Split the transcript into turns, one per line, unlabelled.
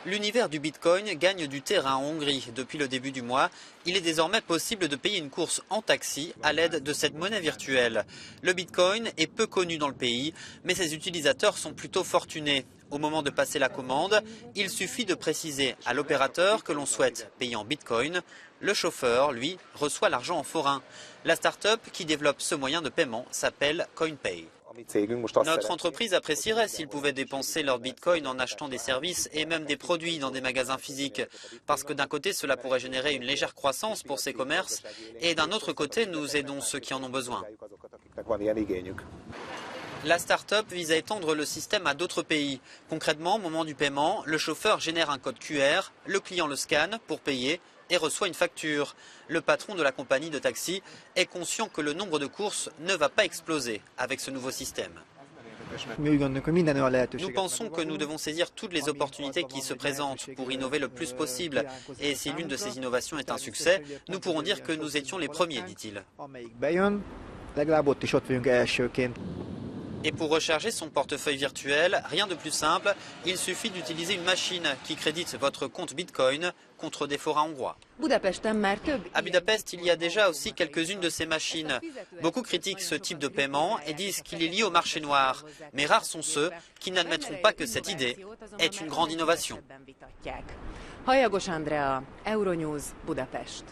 L'univers du Bitcoin gagne du terrain en Hongrie. Depuis le début du mois, il est désormais possible de payer une course en taxi à l'aide de cette monnaie virtuelle. Le Bitcoin est peu connu dans le pays, mais ses utilisateurs sont plutôt fortunés. Au moment de passer la commande, il suffit de préciser à l'opérateur que l'on souhaite payer en Bitcoin. Le chauffeur, lui, reçoit l'argent en forain. La start-up qui développe ce moyen de paiement s'appelle CoinPay. Notre entreprise apprécierait s'ils pouvaient dépenser leur bitcoin en achetant des services et même des produits dans des magasins physiques. Parce que d'un côté, cela pourrait générer une légère croissance pour ces commerces et d'un autre côté, nous aidons ceux qui en ont besoin. La start-up vise à étendre le système à d'autres pays. Concrètement, au moment du paiement, le chauffeur génère un code QR, le client le scanne pour payer et reçoit une facture. Le patron de la compagnie de taxi est conscient que le nombre de courses ne va pas exploser avec ce nouveau système. Nous pensons que nous devons saisir toutes les opportunités qui se présentent pour innover le plus possible. Et si l'une de ces innovations est un succès, nous pourrons dire que nous étions les premiers, dit-il. Et pour recharger son portefeuille virtuel, rien de plus simple, il suffit d'utiliser une machine qui crédite votre compte Bitcoin contre des forains hongrois. À Budapest, il y a déjà aussi quelques-unes de ces machines. Beaucoup critiquent ce type de paiement et disent qu'il est lié au marché noir. Mais rares sont ceux qui n'admettront pas que cette idée est une grande innovation.
Hajagos Andrea, Euronews, Budapest.